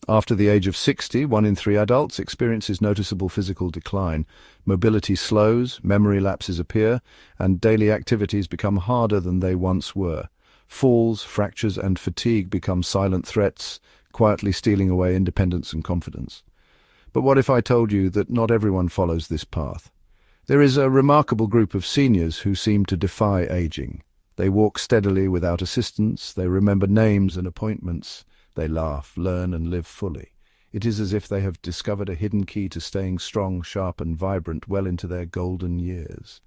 After the age of 60, 1 in 3 adults experiences noticeable physical decline. Mobility slows, memory lapses appear, and daily activities become harder than they once were. Falls, fractures, and fatigue become silent threats, quietly stealing away independence and confidence. But what if I told you that not everyone follows this path? There is a remarkable group of seniors who seem to defy aging. They walk steadily without assistance, they remember names and appointments, they laugh, learn, and live fully. It is as if they have discovered a hidden key to staying strong, sharp, and vibrant well into their golden years.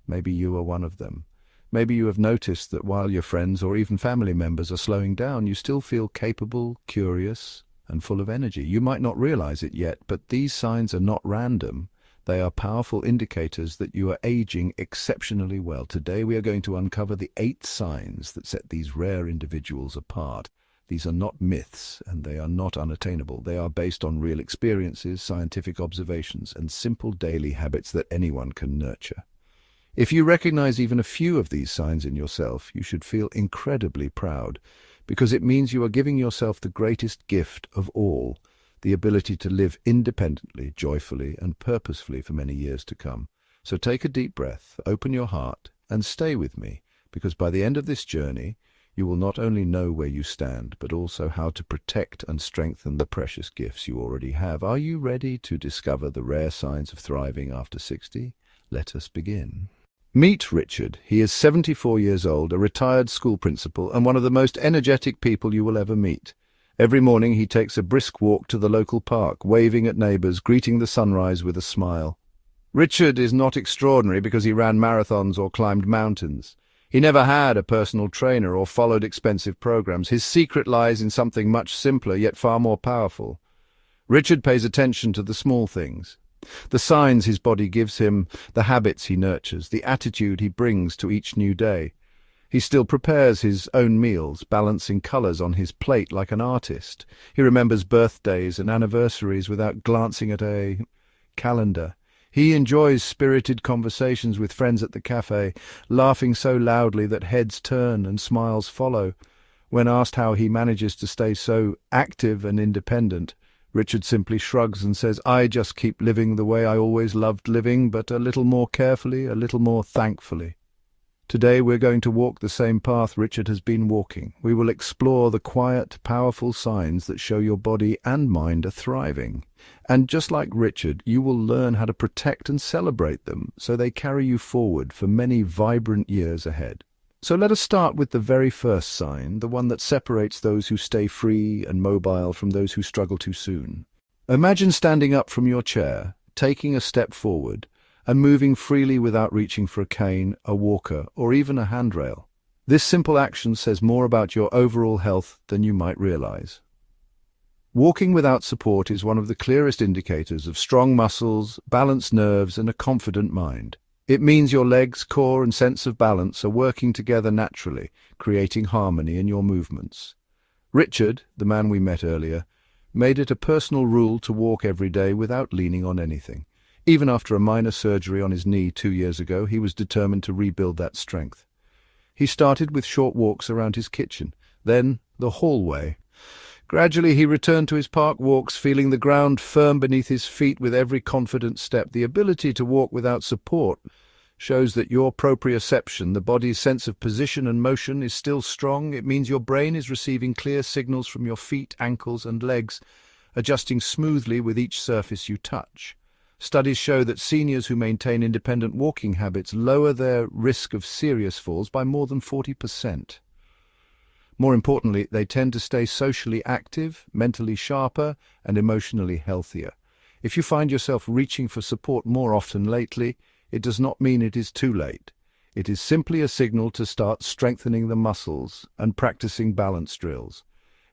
Maybe you are one of them. Maybe you have noticed that while your friends or even family members are slowing down, you still feel capable, curious, and full of energy. You might not realize it yet, but these signs are not random. They are powerful indicators that you are aging exceptionally well. Today we are going to uncover the 8 signs that set these rare individuals apart. These are not myths, and they are not unattainable. They are based on real experiences, scientific observations, and simple daily habits that anyone can nurture. If you recognize even a few of these signs in yourself, you should feel incredibly proud, because it means you are giving yourself the greatest gift of all, the ability to live independently, joyfully, and purposefully for many years to come. So take a deep breath, open your heart, and stay with me, because by the end of this journey, you will not only know where you stand, but also how to protect and strengthen the precious gifts you already have. Are you ready to discover the rare signs of thriving after 60? Let us begin. Meet Richard. He is 74 years old, a retired school principal, and one of the most energetic people you will ever meet. Every morning he takes a brisk walk to the local park, waving at neighbors, greeting the sunrise with a smile. Richard is not extraordinary because he ran marathons or climbed mountains. He never had a personal trainer or followed expensive programs. His secret lies in something much simpler, yet far more powerful. Richard pays attention to the small things. The signs his body gives him, the habits he nurtures, the attitude he brings to each new day. He still prepares his own meals, balancing colors on his plate like an artist. He remembers birthdays and anniversaries without glancing at a calendar. He enjoys spirited conversations with friends at the cafe, laughing so loudly that heads turn and smiles follow. When asked how he manages to stay so active and independent, Richard simply shrugs and says, "I just keep living the way I always loved living, but a little more carefully, a little more thankfully." Today we're going to walk the same path Richard has been walking. We will explore the quiet, powerful signs that show your body and mind are thriving. And just like Richard, you will learn how to protect and celebrate them so they carry you forward for many vibrant years ahead. So let us start with the very first sign, the one that separates those who stay free and mobile from those who struggle too soon. Imagine standing up from your chair, taking a step forward, and moving freely without reaching for a cane, a walker, or even a handrail. This simple action says more about your overall health than you might realize. Walking without support is one of the clearest indicators of strong muscles, balanced nerves, and a confident mind. It means your legs, core, and sense of balance are working together naturally, creating harmony in your movements. Richard, the man we met earlier, made it a personal rule to walk every day without leaning on anything. Even after a minor surgery on his knee 2 years ago, he was determined to rebuild that strength. He started with short walks around his kitchen, then the hallway. Gradually he returned to his park walks, feeling the ground firm beneath his feet with every confident step. The ability to walk without support shows that your proprioception, the body's sense of position and motion, is still strong. It means your brain is receiving clear signals from your feet, ankles, and legs, adjusting smoothly with each surface you touch. Studies show that seniors who maintain independent walking habits lower their risk of serious falls by more than 40%. More importantly, they tend to stay socially active, mentally sharper, and emotionally healthier. If you find yourself reaching for support more often lately, it does not mean it is too late. It is simply a signal to start strengthening the muscles and practicing balance drills.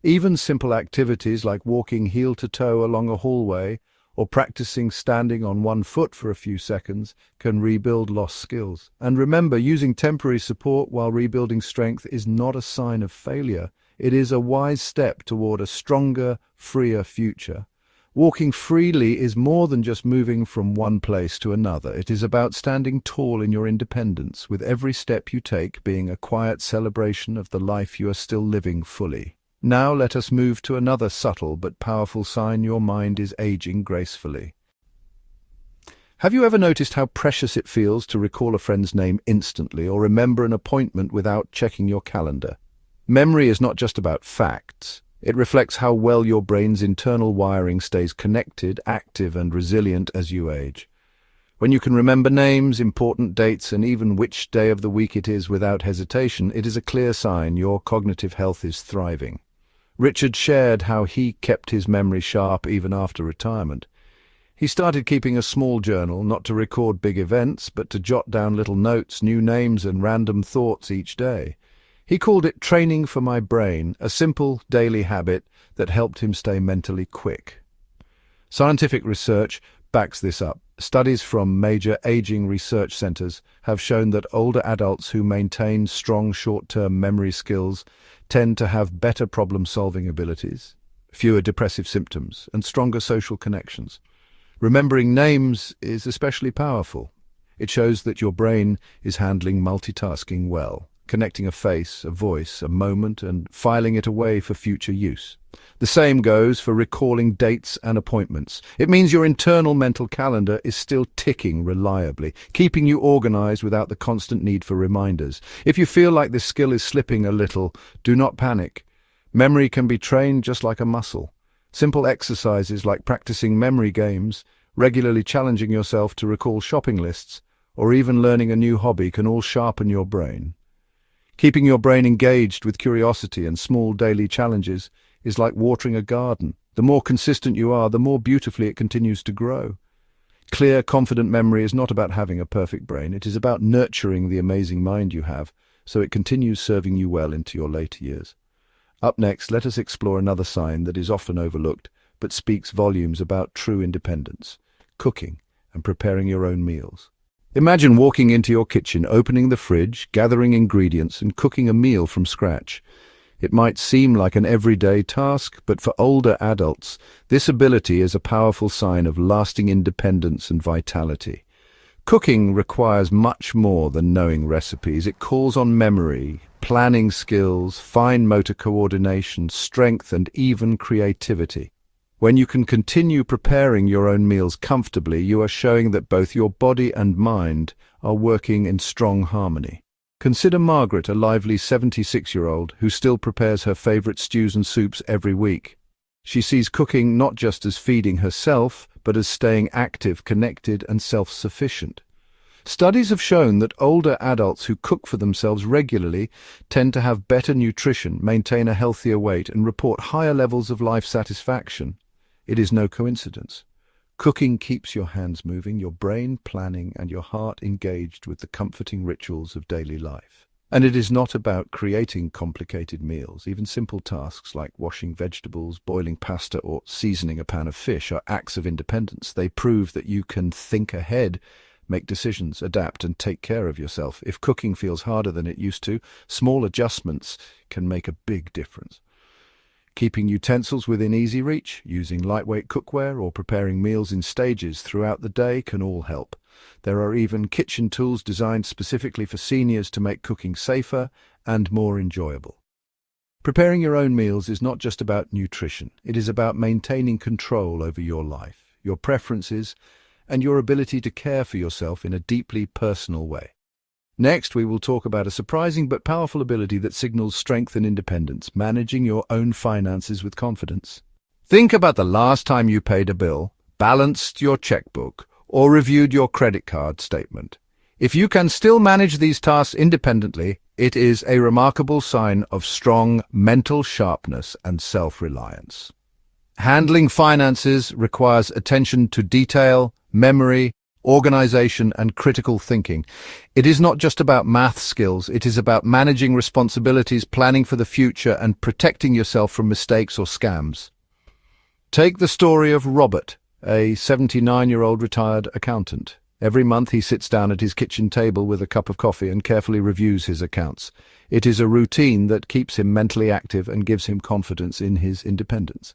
Even simple activities like walking heel to toe along a hallway or practicing standing on one foot for a few seconds can rebuild lost skills. And remember, using temporary support while rebuilding strength is not a sign of failure. It is a wise step toward a stronger, freer future. Walking freely is more than just moving from one place to another. It is about standing tall in your independence, with every step you take being a quiet celebration of the life you are still living fully. Now let us move to another subtle but powerful sign your mind is aging gracefully. Have you ever noticed how precious it feels to recall a friend's name instantly or remember an appointment without checking your calendar? Memory is not just about facts. It reflects how well your brain's internal wiring stays connected, active, and resilient as you age. When you can remember names, important dates, and even which day of the week it is without hesitation, it is a clear sign your cognitive health is thriving. Richard shared how he kept his memory sharp even after retirement. He started keeping a small journal, not to record big events, but to jot down little notes, new names, and random thoughts each day. He called it training for my brain, a simple daily habit that helped him stay mentally quick. Scientific research backs this up. Studies from major aging research centers have shown that older adults who maintain strong short-term memory skills tend to have better problem-solving abilities, fewer depressive symptoms, and stronger social connections. Remembering names is especially powerful. It shows that your brain is handling multitasking well, connecting a face, a voice, a moment, and filing it away for future use. The same goes for recalling dates and appointments. It means your internal mental calendar is still ticking reliably, keeping you organized without the constant need for reminders. If you feel like this skill is slipping a little, do not panic. Memory can be trained just like a muscle. Simple exercises like practicing memory games, regularly challenging yourself to recall shopping lists, or even learning a new hobby can all sharpen your brain. Keeping your brain engaged with curiosity and small daily challenges is like watering a garden. The more consistent you are, the more beautifully it continues to grow. Clear, confident memory is not about having a perfect brain. It is about nurturing the amazing mind you have, so it continues serving you well into your later years. Up next, let us explore another sign that is often overlooked, but speaks volumes about true independence: cooking and preparing your own meals. Imagine walking into your kitchen, opening the fridge, gathering ingredients, and cooking a meal from scratch. It might seem like an everyday task, but for older adults, this ability is a powerful sign of lasting independence and vitality. Cooking requires much more than knowing recipes. It calls on memory, planning skills, fine motor coordination, strength, and even creativity. When you can continue preparing your own meals comfortably, you are showing that both your body and mind are working in strong harmony. Consider Margaret, a lively 76-year-old who still prepares her favorite stews and soups every week. She sees cooking not just as feeding herself, but as staying active, connected, and self-sufficient. Studies have shown that older adults who cook for themselves regularly tend to have better nutrition, maintain a healthier weight, and report higher levels of life satisfaction. It is no coincidence. Cooking keeps your hands moving, your brain planning, and your heart engaged with the comforting rituals of daily life. And it is not about creating complicated meals. Even simple tasks like washing vegetables, boiling pasta, or seasoning a pan of fish are acts of independence. They prove that you can think ahead, make decisions, adapt, and take care of yourself. If cooking feels harder than it used to, small adjustments can make a big difference. Keeping utensils within easy reach, using lightweight cookware, or preparing meals in stages throughout the day can all help. There are even kitchen tools designed specifically for seniors to make cooking safer and more enjoyable. Preparing your own meals is not just about nutrition. It is about maintaining control over your life, your preferences, and your ability to care for yourself in a deeply personal way. Next, we will talk about a surprising but powerful ability that signals strength and independence: managing your own finances with confidence. Think about the last time you paid a bill, balanced your checkbook, or reviewed your credit card statement. If you can still manage these tasks independently, it is a remarkable sign of strong mental sharpness and self-reliance. Handling finances requires attention to detail, memory, organization, and critical thinking. It is not just about math skills. It is about managing responsibilities, planning for the future, and protecting yourself from mistakes or scams. Take the story of Robert, a 79-year-old retired accountant. Every month he sits down at his kitchen table with a cup of coffee and carefully reviews his accounts. It is a routine that keeps him mentally active and gives him confidence in his independence.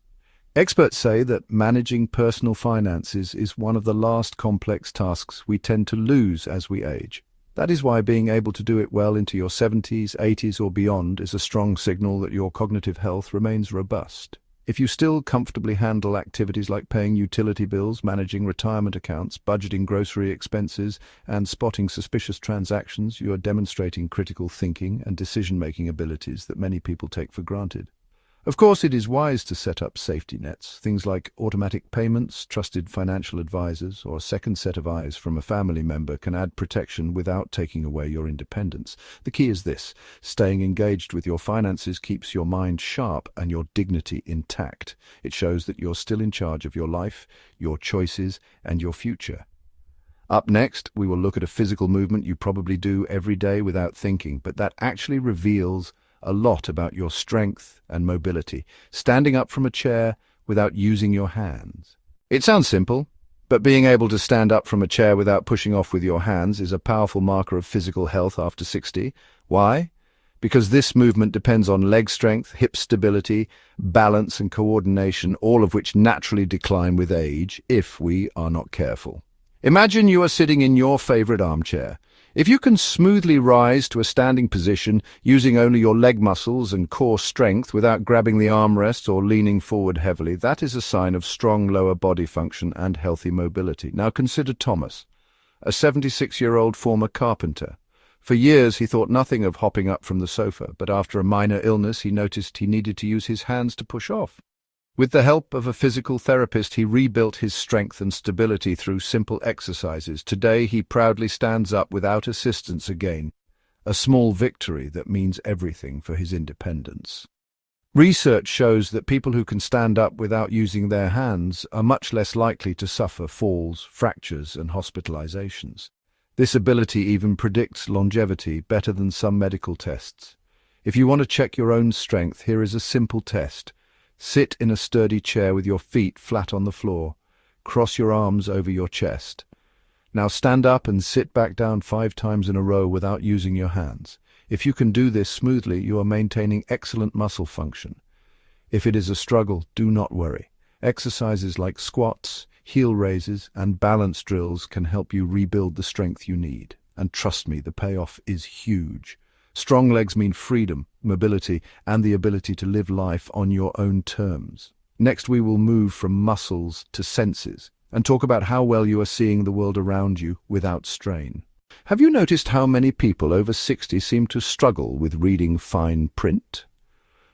Experts say that managing personal finances is one of the last complex tasks we tend to lose as we age. That is why being able to do it well into your 70s, 80s or beyond is a strong signal that your cognitive health remains robust. If you still comfortably handle activities like paying utility bills, managing retirement accounts, budgeting grocery expenses, and spotting suspicious transactions, you are demonstrating critical thinking and decision-making abilities that many people take for granted. Of course, it is wise to set up safety nets, things like automatic payments, trusted financial advisors, or a second set of eyes from a family member can add protection without taking away your independence. The key is this: staying engaged with your finances keeps your mind sharp and your dignity intact. It shows that you're still in charge of your life, your choices, and your future. Up next, we will look at a physical movement you probably do every day without thinking, but that actually reveals a lot about your strength and mobility: standing up from a chair without using your hands. It sounds simple, but being able to stand up from a chair without pushing off with your hands is a powerful marker of physical health after 60. Why? Because this movement depends on leg strength, hip stability, balance and coordination, all of which naturally decline with age if we are not careful. Imagine you are sitting in your favorite armchair. If you can smoothly rise to a standing position using only your leg muscles and core strength without grabbing the armrests or leaning forward heavily, that is a sign of strong lower body function and healthy mobility. Now consider Thomas, a 76-year-old former carpenter. For years he thought nothing of hopping up from the sofa, but after a minor illness he noticed he needed to use his hands to push off. With the help of a physical therapist, he rebuilt his strength and stability through simple exercises. Today, he proudly stands up without assistance again, a small victory that means everything for his independence. Research shows that people who can stand up without using their hands are much less likely to suffer falls, fractures, and hospitalizations. This ability even predicts longevity better than some medical tests. If you want to check your own strength, here is a simple test. Sit in a sturdy chair with your feet flat on the floor. Cross your arms over your chest. Now stand up and sit back down 5 times in a row without using your hands. If you can do this smoothly, you are maintaining excellent muscle function. If it is a struggle, do not worry. Exercises like squats, heel raises, and balance drills can help you rebuild the strength you need. And trust me, the payoff is huge. Strong legs mean freedom, mobility, and the ability to live life on your own terms. Next, we will move from muscles to senses and talk about how well you are seeing the world around you without strain. Have you noticed how many people over 60 seem to struggle with reading fine print?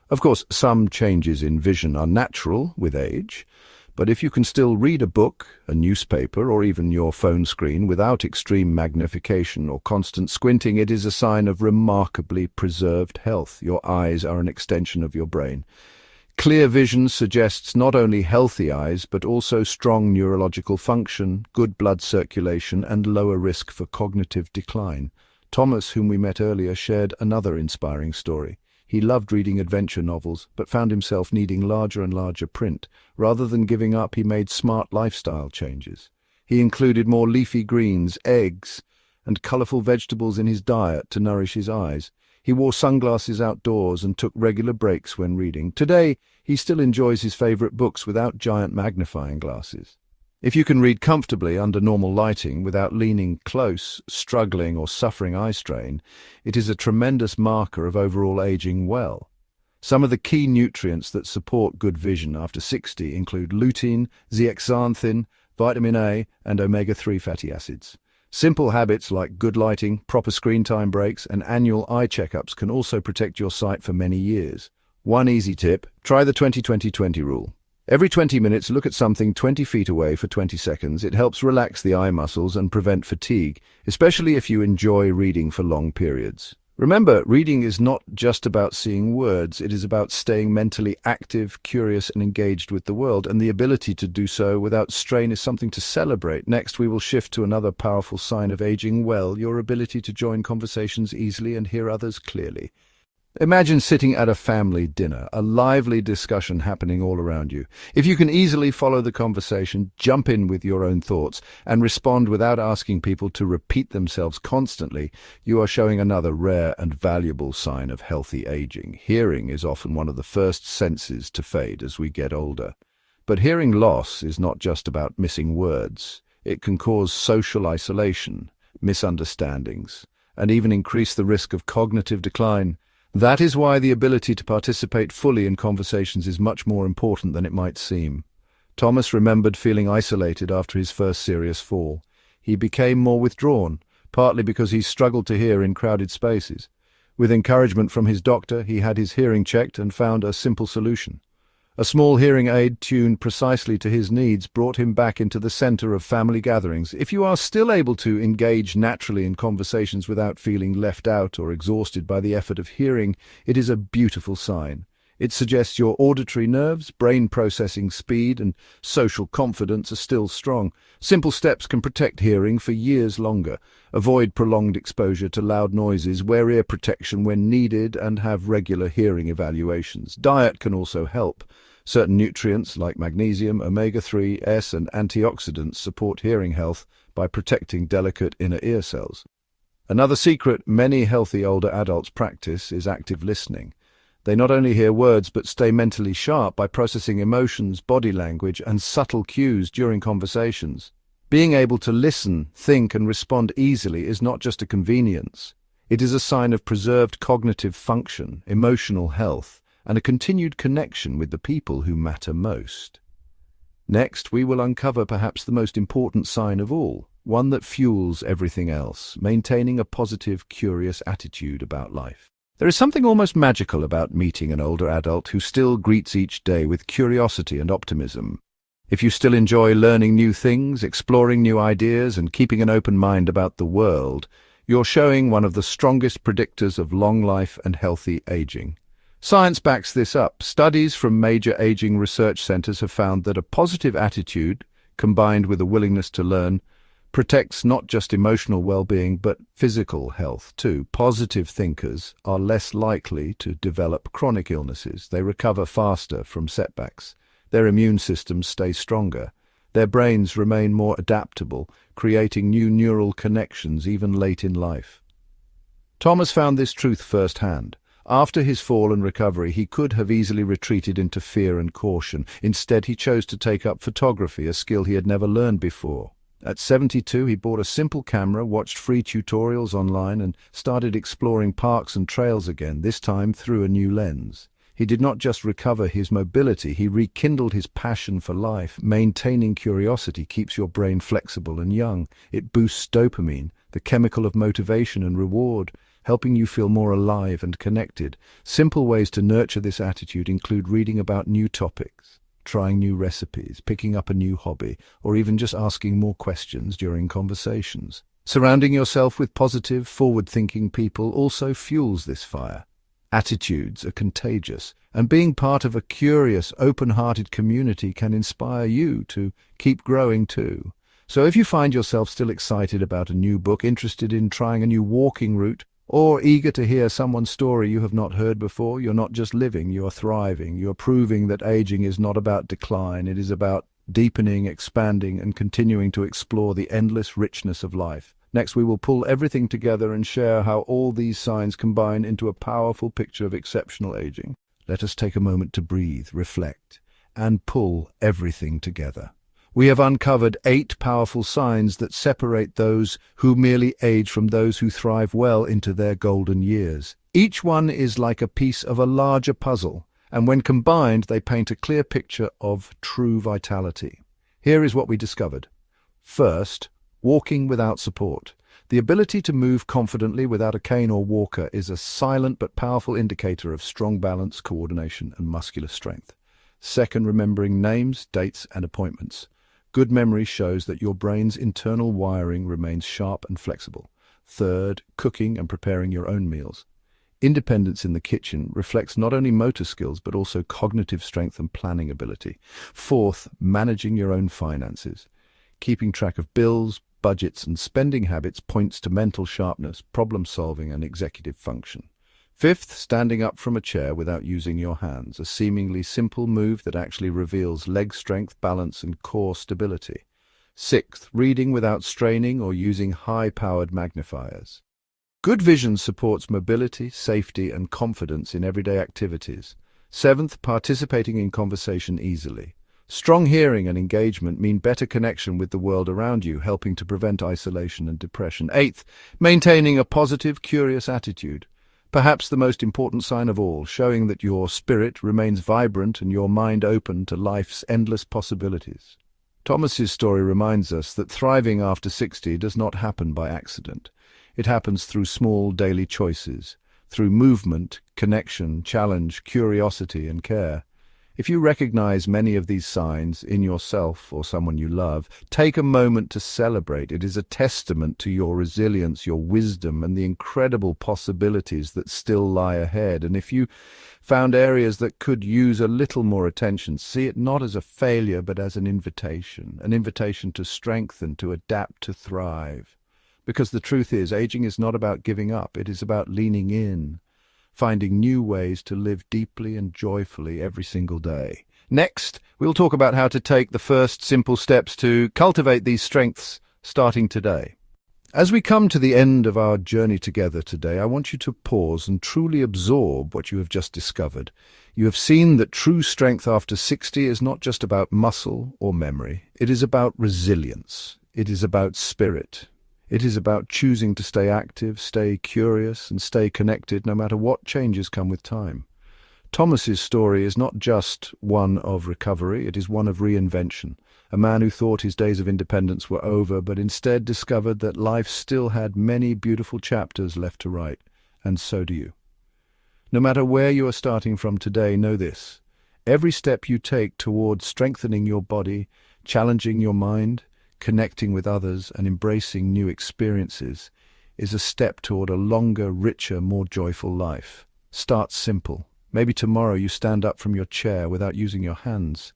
Of course, some changes in vision are natural with age, but if you can still read a book, a newspaper, or even your phone screen without extreme magnification or constant squinting, it is a sign of remarkably preserved health. Your eyes are an extension of your brain. Clear vision suggests not only healthy eyes, but also strong neurological function, good blood circulation, and lower risk for cognitive decline. Thomas, whom we met earlier, shared another inspiring story. He loved reading adventure novels, but found himself needing larger and larger print. Rather than giving up, he made smart lifestyle changes. He included more leafy greens, eggs, and colorful vegetables in his diet to nourish his eyes. He wore sunglasses outdoors and took regular breaks when reading. Today, he still enjoys his favorite books without giant magnifying glasses. If you can read comfortably under normal lighting without leaning close, struggling, or suffering eye strain, it is a tremendous marker of overall aging well. Some of the key nutrients that support good vision after 60 include lutein, zeaxanthin, vitamin A, and omega-3 fatty acids. Simple habits like good lighting, proper screen time breaks, and annual eye checkups can also protect your sight for many years. One easy tip: try the 20-20-20 rule. Every 20 minutes, look at something 20 feet away for 20 seconds. It helps relax the eye muscles and prevent fatigue, especially if you enjoy reading for long periods. Remember, reading is not just about seeing words. It is about staying mentally active, curious, and engaged with the world, and the ability to do so without strain is something to celebrate. Next, we will shift to another powerful sign of aging well: your ability to join conversations easily and hear others clearly. Imagine sitting at a family dinner, a lively discussion happening all around you. If you can easily follow the conversation, jump in with your own thoughts, and respond without asking people to repeat themselves constantly, you are showing another rare and valuable sign of healthy aging. Hearing is often one of the first senses to fade as we get older. But hearing loss is not just about missing words. It can cause social isolation, misunderstandings, and even increase the risk of cognitive decline. That is why the ability to participate fully in conversations is much more important than it might seem. Thomas remembered feeling isolated after his first serious fall. He became more withdrawn, partly because he struggled to hear in crowded spaces. With encouragement from his doctor, he had his hearing checked and found a simple solution. A small hearing aid tuned precisely to his needs brought him back into the center of family gatherings. If you are still able to engage naturally in conversations without feeling left out or exhausted by the effort of hearing, it is a beautiful sign. It suggests your auditory nerves, brain processing speed, and social confidence are still strong. Simple steps can protect hearing for years longer. Avoid prolonged exposure to loud noises, wear ear protection when needed, and have regular hearing evaluations. Diet can also help. Certain nutrients like magnesium, omega-3s, and antioxidants support hearing health by protecting delicate inner ear cells. Another secret many healthy older adults practice is active listening. They not only hear words but stay mentally sharp by processing emotions, body language, and subtle cues during conversations. Being able to listen, think, and respond easily is not just a convenience. It is a sign of preserved cognitive function, emotional health, and a continued connection with the people who matter most. Next, we will uncover perhaps the most important sign of all, one that fuels everything else, maintaining a positive, curious attitude about life. There is something almost magical about meeting an older adult who still greets each day with curiosity and optimism. If you still enjoy learning new things, exploring new ideas, and keeping an open mind about the world, you're showing one of the strongest predictors of long life and healthy aging. Science backs this up. Studies from major aging research centers have found that a positive attitude, combined with a willingness to learn, protects not just emotional well-being but physical health too. Positive thinkers are less likely to develop chronic illnesses. They recover faster from setbacks. Their immune systems stay stronger. Their brains remain more adaptable, creating new neural connections even late in life. Thomas found this truth firsthand. After his fall and recovery, he could have easily retreated into fear and caution. Instead, he chose to take up photography, a skill he had never learned before. At 72, he bought a simple camera, watched free tutorials online, and started exploring parks and trails again, this time through a new lens. He did not just recover his mobility, he rekindled his passion for life. Maintaining curiosity keeps your brain flexible and young. It boosts dopamine, the chemical of motivation and reward, helping you feel more alive and connected. Simple ways to nurture this attitude include reading about new topics, trying new recipes, picking up a new hobby, or even just asking more questions during conversations. Surrounding yourself with positive, forward-thinking people also fuels this fire. Attitudes are contagious, and being part of a curious, open-hearted community can inspire you to keep growing too. So if you find yourself still excited about a new book, interested in trying a new walking route, or eager to hear someone's story you have not heard before, you're not just living, you're thriving. You're proving that aging is not about decline, it is about deepening, expanding, and continuing to explore the endless richness of life. Next, we will pull everything together and share how all these signs combine into a powerful picture of exceptional aging. Let us take a moment to breathe, reflect, and pull everything together. We have uncovered 8 powerful signs that separate those who merely age from those who thrive well into their golden years. Each one is like a piece of a larger puzzle, and when combined, they paint a clear picture of true vitality. Here is what we discovered. First, walking without support. The ability to move confidently without a cane or walker is a silent but powerful indicator of strong balance, coordination, and muscular strength. Second, remembering names, dates, and appointments. Good memory shows that your brain's internal wiring remains sharp and flexible. Third, cooking and preparing your own meals. Independence in the kitchen reflects not only motor skills but also cognitive strength and planning ability. Fourth, managing your own finances. Keeping track of bills, budgets, and spending habits points to mental sharpness, problem-solving, and executive function. Fifth, standing up from a chair without using your hands, a seemingly simple move that actually reveals leg strength, balance, and core stability. Sixth, reading without straining or using high-powered magnifiers. Good vision supports mobility, safety, and confidence in everyday activities. Seventh, participating in conversation easily. Strong hearing and engagement mean better connection with the world around you, helping to prevent isolation and depression. Eighth, maintaining a positive, curious attitude. Perhaps the most important sign of all, showing that your spirit remains vibrant and your mind open to life's endless possibilities. Thomas's story reminds us that thriving after 60 does not happen by accident. It happens through small daily choices, through movement, connection, challenge, curiosity, and care. If you recognize many of these signs in yourself or someone you love, take a moment to celebrate. It is a testament to your resilience, your wisdom, and the incredible possibilities that still lie ahead. And if you found areas that could use a little more attention, see it not as a failure, but as an invitation to strengthen, to adapt, to thrive. Because the truth is, aging is not about giving up. It is about leaning in, finding new ways to live deeply and joyfully every single day. Next, we'll talk about how to take the first simple steps to cultivate these strengths starting today. As we come to the end of our journey together today, I want you to pause and truly absorb what you have just discovered. You have seen that true strength after 60 is not just about muscle or memory. It is about resilience. It is about spirit. It is about choosing to stay active, stay curious, and stay connected no matter what changes come with time. Thomas's story is not just one of recovery, it is one of reinvention. A man who thought his days of independence were over, but instead discovered that life still had many beautiful chapters left to write, and so do you. No matter where you are starting from today, know this: every step you take towards strengthening your body, challenging your mind, connecting with others, and embracing new experiences is a step toward a longer, richer, more joyful life. Start simple. Maybe tomorrow you stand up from your chair without using your hands.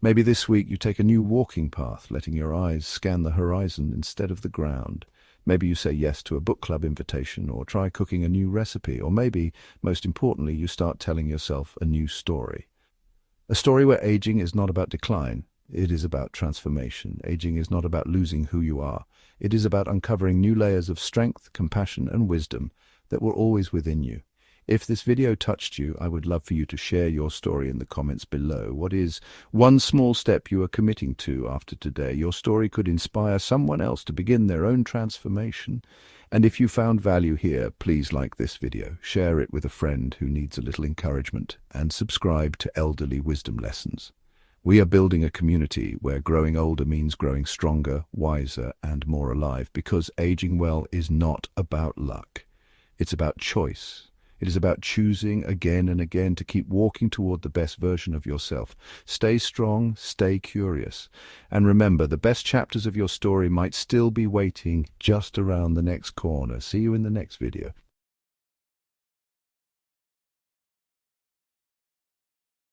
Maybe this week you take a new walking path, letting your eyes scan the horizon instead of the ground. Maybe you say yes to a book club invitation or try cooking a new recipe. Or maybe, most importantly, you start telling yourself a new story. A story where aging is not about decline. It is about transformation. Aging is not about losing who you are. It is about uncovering new layers of strength, compassion, and wisdom that were always within you. If this video touched you, I would love for you to share your story in the comments below. What is one small step you are committing to after today? Your story could inspire someone else to begin their own transformation. And if you found value here, please like this video, share it with a friend who needs a little encouragement, and subscribe to Elderly Wisdom Lessons. We are building a community where growing older means growing stronger, wiser, and more alive, because aging well is not about luck. It's about choice. It is about choosing again and again to keep walking toward the best version of yourself. Stay strong, stay curious, and remember, the best chapters of your story might still be waiting just around the next corner. See you in the next video.